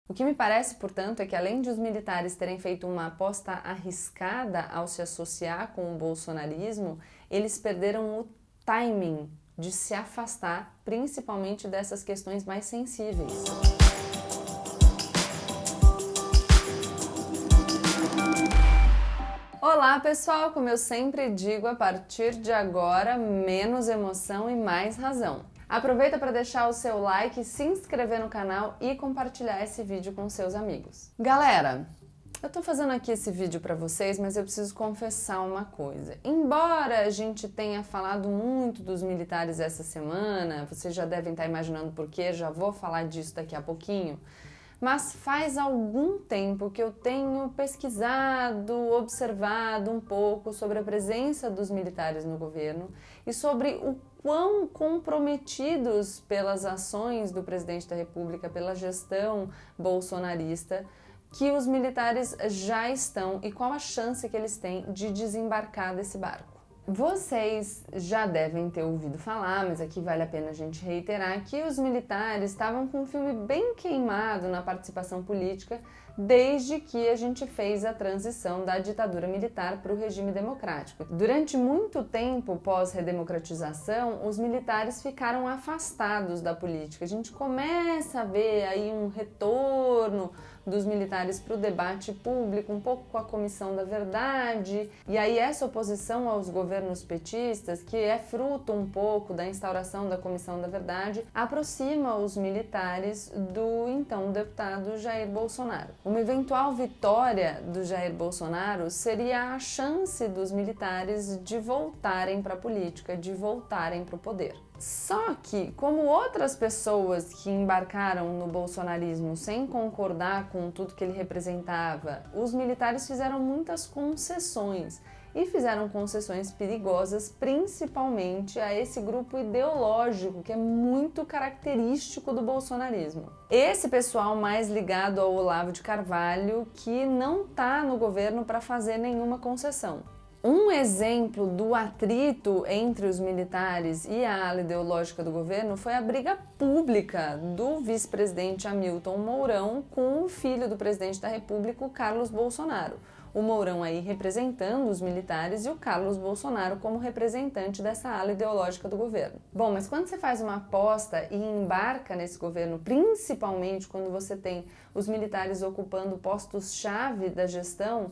O que me parece, portanto, é que além de os militares terem feito uma aposta arriscada ao se associar com o bolsonarismo, eles perderam o timing de se afastar, principalmente dessas questões mais sensíveis. Olá pessoal, como eu sempre digo, a partir de agora, menos emoção e mais razão. Aproveita para deixar o seu like, se inscrever no canal e compartilhar esse vídeo com seus amigos. Galera, eu tô fazendo aqui esse vídeo para vocês, mas eu preciso confessar uma coisa. Embora a gente tenha falado muito dos militares essa semana, vocês já devem estar imaginando por quê, já vou falar disso daqui a pouquinho, mas faz algum tempo que eu tenho pesquisado, observado um pouco sobre a presença dos militares no governo e sobre o quão comprometidos pelas ações do presidente da República, pela gestão bolsonarista, que os militares já estão e qual a chance que eles têm de desembarcar desse barco. Vocês já devem ter ouvido falar, mas aqui vale a pena a gente reiterar, que os militares estavam com um filme bem queimado na participação política desde que a gente fez a transição da ditadura militar para o regime democrático. Durante muito tempo pós-redemocratização, os militares ficaram afastados da política. A gente começa a ver aí um retorno dos militares para o debate público, um pouco com a Comissão da Verdade, e aí essa oposição aos governos petistas, que é fruto um pouco da instauração da Comissão da Verdade, aproxima os militares do então deputado Jair Bolsonaro. Uma eventual vitória do Jair Bolsonaro seria a chance dos militares de voltarem para a política, de voltarem para o poder. Só que, como outras pessoas que embarcaram no bolsonarismo sem concordar com tudo que ele representava, os militares fizeram muitas concessões e fizeram concessões perigosas, principalmente a esse grupo ideológico que é muito característico do bolsonarismo. Esse pessoal mais ligado ao Olavo de Carvalho, que não está no governo para fazer nenhuma concessão. Um exemplo do atrito entre os militares e a ala ideológica do governo foi a briga pública do vice-presidente Hamilton Mourão com o filho do presidente da República, o Carlos Bolsonaro. O Mourão aí representando os militares e o Carlos Bolsonaro como representante dessa ala ideológica do governo. Bom, mas quando você faz uma aposta e embarca nesse governo, principalmente quando você tem os militares ocupando postos-chave da gestão,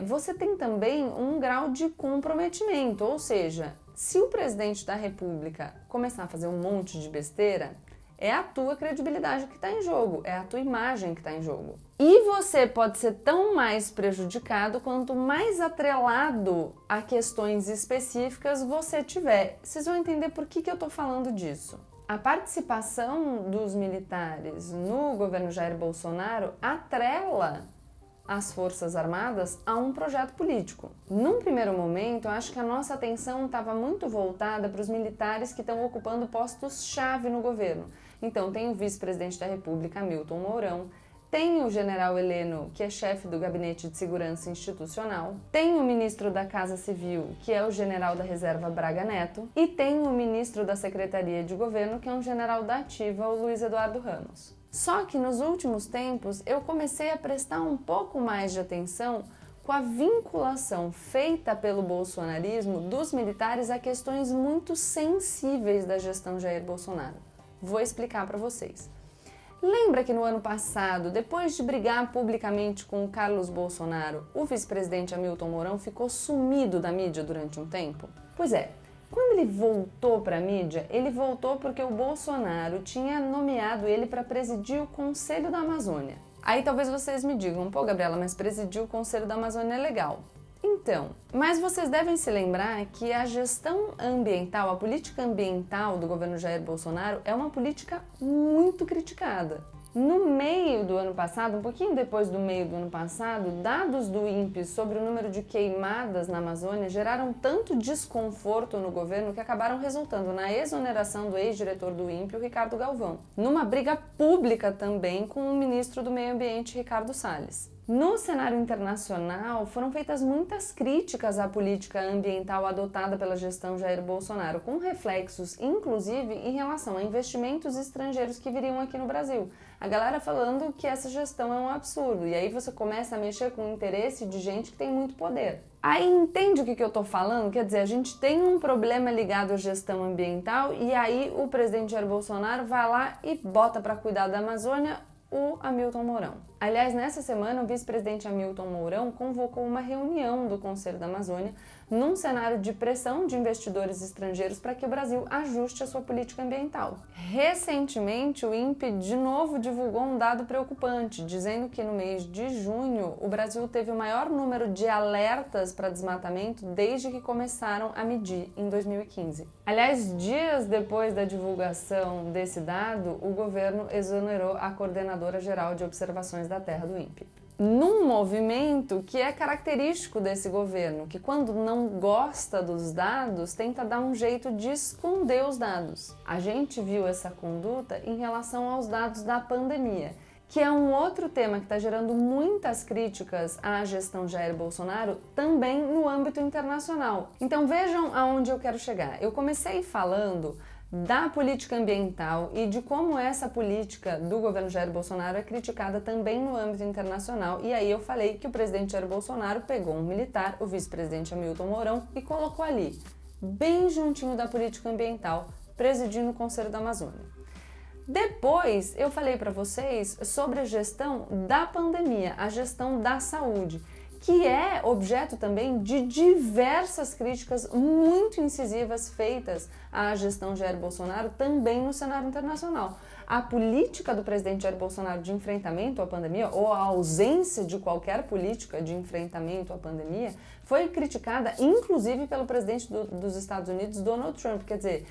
você tem também um grau de comprometimento, ou seja, se o presidente da República começar a fazer um monte de besteira, é a tua credibilidade que está em jogo, é a tua imagem que está em jogo. E você pode ser tão mais prejudicado quanto mais atrelado a questões específicas você tiver. Vocês vão entender por que eu estou falando disso. A participação dos militares no governo Jair Bolsonaro atrela as Forças Armadas a um projeto político. Num primeiro momento, eu acho que a nossa atenção estava muito voltada para os militares que estão ocupando postos-chave no governo. Então, tem o vice-presidente da República, Hamilton Mourão, tem o general Heleno, que é chefe do Gabinete de Segurança Institucional, tem o ministro da Casa Civil, que é o general da Reserva Braga Neto, e tem o ministro da Secretaria de Governo, que é um general da Ativa, o Luiz Eduardo Ramos. Só que nos últimos tempos eu comecei a prestar um pouco mais de atenção com a vinculação feita pelo bolsonarismo dos militares a questões muito sensíveis da gestão Jair Bolsonaro. Vou explicar para vocês. Lembra que no ano passado, depois de brigar publicamente com o Carlos Bolsonaro, o vice-presidente Hamilton Mourão ficou sumido da mídia durante um tempo? Pois é. Quando ele voltou para a mídia, ele voltou porque o Bolsonaro tinha nomeado ele para presidir o Conselho da Amazônia. Aí talvez vocês me digam, pô Gabriela, mas presidir o Conselho da Amazônia é legal. Então, mas vocês devem se lembrar que a gestão ambiental, a política ambiental do governo Jair Bolsonaro é uma política muito criticada. No meio do ano passado, um pouquinho depois do meio do ano passado, dados do INPE sobre o número de queimadas na Amazônia geraram tanto desconforto no governo que acabaram resultando na exoneração do ex-diretor do INPE, o Ricardo Galvão, numa briga pública também com o ministro do Meio Ambiente, Ricardo Salles. No cenário internacional, foram feitas muitas críticas à política ambiental adotada pela gestão Jair Bolsonaro, com reflexos, inclusive, em relação a investimentos estrangeiros que viriam aqui no Brasil. A galera falando que essa gestão é um absurdo. E aí você começa a mexer com o interesse de gente que tem muito poder. Aí entende o que eu tô falando? Quer dizer, a gente tem um problema ligado à gestão ambiental e aí o presidente Jair Bolsonaro vai lá e bota para cuidar da Amazônia o Hamilton Mourão. Aliás, nessa semana, o vice-presidente Hamilton Mourão convocou uma reunião do Conselho da Amazônia num cenário de pressão de investidores estrangeiros para que o Brasil ajuste a sua política ambiental. Recentemente, o INPE de novo divulgou um dado preocupante, dizendo que no mês de junho o Brasil teve o maior número de alertas para desmatamento desde que começaram a medir em 2015. Aliás, dias depois da divulgação desse dado, o governo exonerou a coordenadora geral de observações da Terra do INPE. Num movimento que é característico desse governo, que quando não gosta dos dados, tenta dar um jeito de esconder os dados. A gente viu essa conduta em relação aos dados da pandemia, que é um outro tema que está gerando muitas críticas à gestão Jair Bolsonaro, também no âmbito internacional. Então vejam aonde eu quero chegar. Eu comecei falando da política ambiental e de como essa política do governo Jair Bolsonaro é criticada também no âmbito internacional. E aí eu falei que o presidente Jair Bolsonaro pegou um militar, o vice-presidente Hamilton Mourão, e colocou ali, bem juntinho da política ambiental, presidindo o Conselho da Amazônia. Depois eu falei para vocês sobre a gestão da pandemia, a gestão da saúde, que é objeto também de diversas críticas muito incisivas feitas à gestão Jair Bolsonaro também no cenário internacional. A política do presidente Jair Bolsonaro de enfrentamento à pandemia, ou a ausência de qualquer política de enfrentamento à pandemia, foi criticada inclusive pelo presidente dos Estados Unidos, Donald Trump. Quer dizer,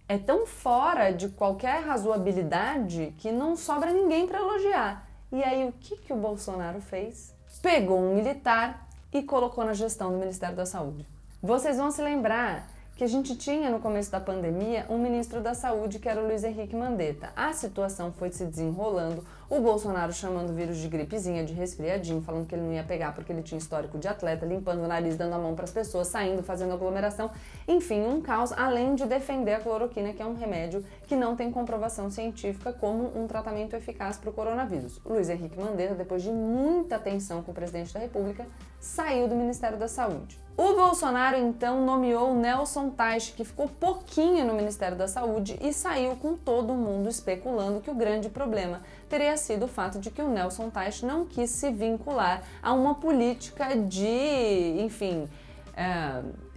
é tão fora de qualquer razoabilidade que não sobra ninguém para elogiar. E aí o que o Bolsonaro fez? Pegou um militar e colocou na gestão do Ministério da Saúde. Vocês vão se lembrar que a gente tinha no começo da pandemia um ministro da Saúde que era o Luiz Henrique Mandetta. A situação foi se desenrolando, o Bolsonaro chamando o vírus de gripezinha, de resfriadinho, falando que ele não ia pegar porque ele tinha histórico de atleta, limpando o nariz, dando a mão para as pessoas, saindo, fazendo aglomeração, enfim, um caos, além de defender a cloroquina, que é um remédio que não tem comprovação científica como um tratamento eficaz para o coronavírus. O Luiz Henrique Mandetta, depois de muita tensão com o presidente da República, saiu do Ministério da Saúde. O Bolsonaro, então, nomeou Nelson Teich, que ficou pouquinho no Ministério da Saúde e saiu com todo mundo especulando que o grande problema teria sido o fato de que o Nelson Teich não quis se vincular a uma política de, enfim,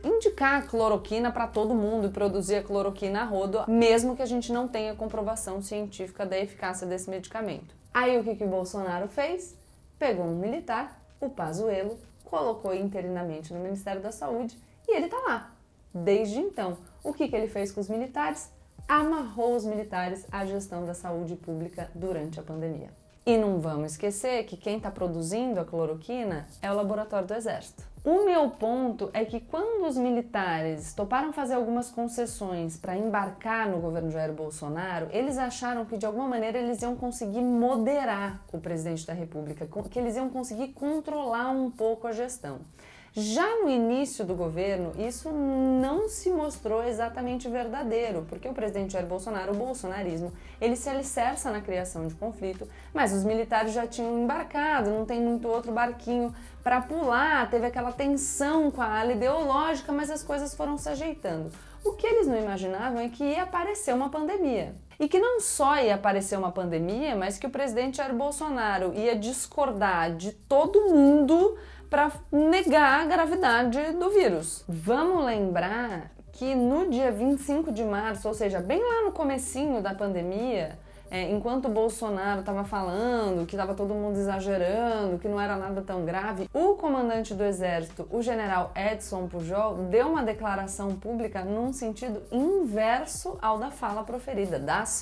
indicar a cloroquina para todo mundo e produzir a cloroquina a rodo, mesmo que a gente não tenha comprovação científica da eficácia desse medicamento. Aí o que o Bolsonaro fez? Pegou um militar, o Pazuello, colocou interinamente no Ministério da Saúde e ele tá lá. Desde então, o que ele fez com os militares? Amarrou os militares à gestão da saúde pública durante a pandemia. E não vamos esquecer que quem está produzindo a cloroquina é o laboratório do Exército. O meu ponto é que quando os militares toparam fazer algumas concessões para embarcar no governo Jair Bolsonaro, eles acharam que de alguma maneira eles iam conseguir moderar o presidente da República, que eles iam conseguir controlar um pouco a gestão. Já no início do governo, isso não se mostrou exatamente verdadeiro, porque o presidente Jair Bolsonaro, o bolsonarismo, ele se alicerça na criação de conflito, mas os militares já tinham embarcado, não tem muito outro barquinho para pular, teve aquela tensão com a ala ideológica, mas as coisas foram se ajeitando. O que eles não imaginavam é que ia aparecer uma pandemia. E que não só ia aparecer uma pandemia, mas que o presidente Jair Bolsonaro ia discordar de todo mundo para negar a gravidade do vírus. Vamos lembrar que no dia 25 de março, ou seja, bem lá no comecinho da pandemia, enquanto o Bolsonaro estava falando que estava todo mundo exagerando, que não era nada tão grave, o comandante do Exército, o general Edson Pujol, deu uma declaração pública num sentido inverso ao das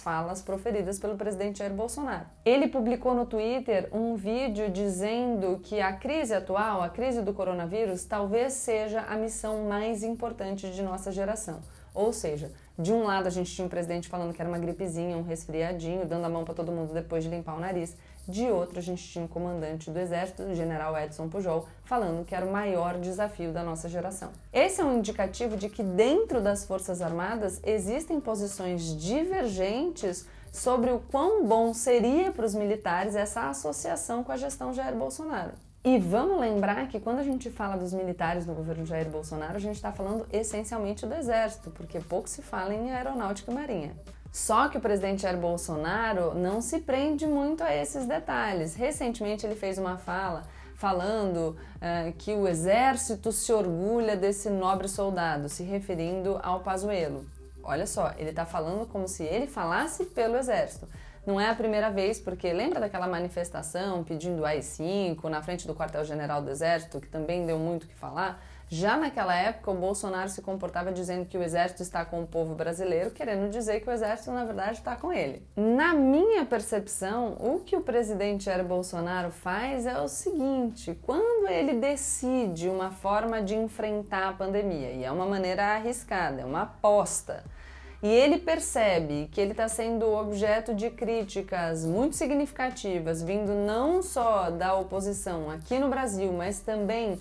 falas proferidas pelo presidente Jair Bolsonaro. Ele publicou no Twitter um vídeo dizendo que a crise atual, a crise do coronavírus, talvez seja a missão mais importante de nossa geração. Ou seja, de um lado a gente tinha um presidente falando que era uma gripezinha, um resfriadinho, dando a mão para todo mundo depois de limpar o nariz. De outro a gente tinha um comandante do Exército, o general Edson Pujol, falando que era o maior desafio da nossa geração. Esse é um indicativo de que dentro das Forças Armadas existem posições divergentes sobre o quão bom seria para os militares essa associação com a gestão Jair Bolsonaro. E vamos lembrar que quando a gente fala dos militares no governo Jair Bolsonaro, a gente está falando essencialmente do Exército, porque pouco se fala em Aeronáutica e Marinha. Só que o presidente Jair Bolsonaro não se prende muito a esses detalhes. Recentemente ele fez uma fala falando que o Exército se orgulha desse nobre soldado, se referindo ao Pazuello. Olha só, ele está falando como se ele falasse pelo Exército. Não é a primeira vez, porque lembra daquela manifestação pedindo AI-5 na frente do quartel-general do Exército, que também deu muito o que falar? Já naquela época, o Bolsonaro se comportava dizendo que o Exército está com o povo brasileiro, querendo dizer que o Exército, na verdade, está com ele. Na minha percepção, o que o presidente Jair Bolsonaro faz é o seguinte: quando ele decide uma forma de enfrentar a pandemia, e é uma maneira arriscada, é uma aposta, e ele percebe que ele está sendo objeto de críticas muito significativas, vindo não só da oposição aqui no Brasil, mas também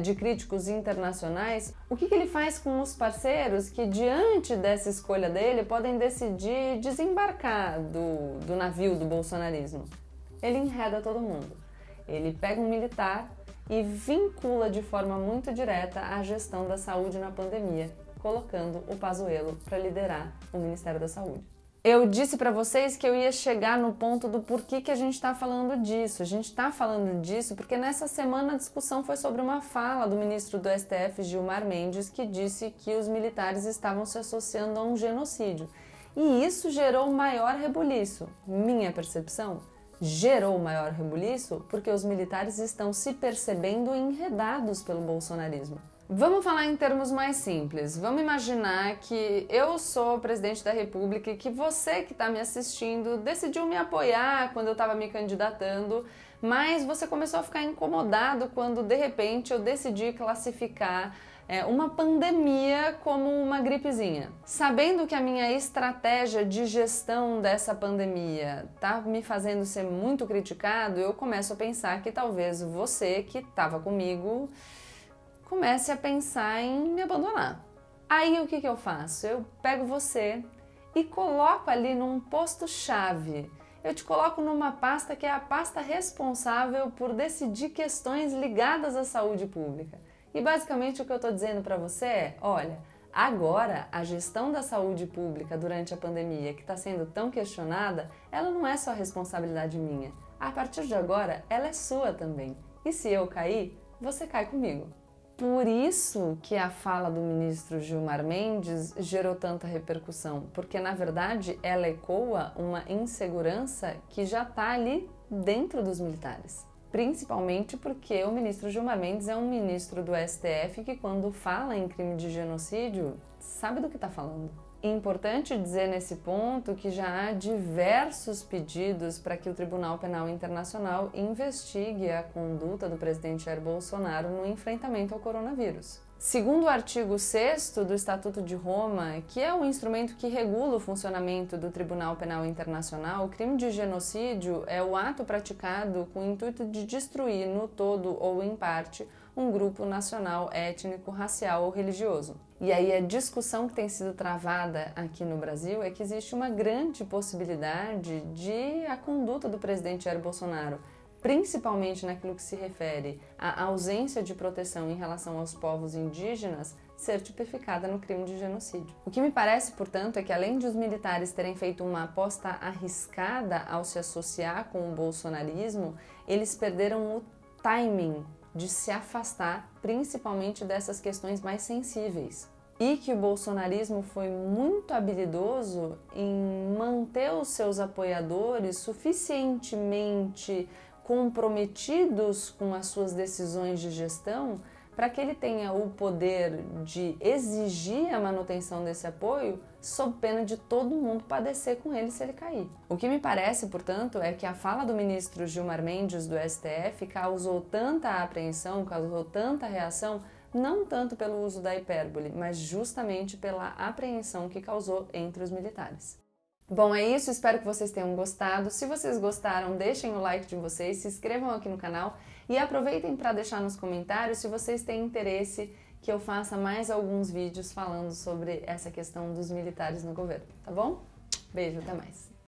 de críticos internacionais, o que ele faz com os parceiros que, diante dessa escolha dele, podem decidir desembarcar do navio do bolsonarismo? Ele enreda todo mundo. Ele pega um militar e vincula de forma muito direta a gestão da saúde na pandemia, colocando o Pazuello para liderar o Ministério da Saúde. Eu disse para vocês que eu ia chegar no ponto do porquê que a gente está falando disso. A gente está falando disso porque nessa semana a discussão foi sobre uma fala do ministro do STF, Gilmar Mendes, que disse que os militares estavam se associando a um genocídio. E isso gerou maior rebuliço. Minha percepção, gerou maior rebuliço porque os militares estão se percebendo enredados pelo bolsonarismo. Vamos falar em termos mais simples. Vamos imaginar que eu sou presidente da República e que você que está me assistindo decidiu me apoiar quando eu estava me candidatando, mas você começou a ficar incomodado quando de repente eu decidi classificar uma pandemia como uma gripezinha. Sabendo que a minha estratégia de gestão dessa pandemia está me fazendo ser muito criticado, eu começo a pensar que talvez você que estava comigo comece a pensar em me abandonar. Aí o que eu faço? Eu pego você e coloco ali num posto-chave. Eu te coloco numa pasta que é a pasta responsável por decidir questões ligadas à saúde pública. E basicamente o que eu estou dizendo para você é, olha, agora a gestão da saúde pública durante a pandemia, que está sendo tão questionada, ela não é só responsabilidade minha. A partir de agora, ela é sua também. E se eu cair, você cai comigo. Por isso que a fala do ministro Gilmar Mendes gerou tanta repercussão, porque na verdade ela ecoa uma insegurança que já está ali dentro dos militares. Principalmente porque o ministro Gilmar Mendes é um ministro do STF que, quando fala em crime de genocídio, sabe do que está falando. Importante dizer nesse ponto que já há diversos pedidos para que o Tribunal Penal Internacional investigue a conduta do presidente Jair Bolsonaro no enfrentamento ao coronavírus. Segundo o artigo 6º do Estatuto de Roma, que é o instrumento que regula o funcionamento do Tribunal Penal Internacional, o crime de genocídio é o ato praticado com o intuito de destruir no todo ou em parte um grupo nacional, étnico, racial ou religioso. E aí a discussão que tem sido travada aqui no Brasil é que existe uma grande possibilidade de a conduta do presidente Jair Bolsonaro, principalmente naquilo que se refere à ausência de proteção em relação aos povos indígenas, ser tipificada no crime de genocídio. O que me parece, portanto, é que além de os militares terem feito uma aposta arriscada ao se associar com o bolsonarismo, eles perderam o timing de se afastar principalmente dessas questões mais sensíveis. E que o bolsonarismo foi muito habilidoso em manter os seus apoiadores suficientemente comprometidos com as suas decisões de gestão para que ele tenha o poder de exigir a manutenção desse apoio sob pena de todo mundo padecer com ele se ele cair. O que me parece, portanto, é que a fala do ministro Gilmar Mendes do STF causou tanta apreensão, causou tanta reação, não tanto pelo uso da hipérbole, mas justamente pela apreensão que causou entre os militares. Bom, é isso, espero que vocês tenham gostado. Se vocês gostaram, deixem o like de vocês, se inscrevam aqui no canal e aproveitem para deixar nos comentários se vocês têm interesse que eu faça mais alguns vídeos falando sobre essa questão dos militares no governo, tá bom? Beijo, até mais!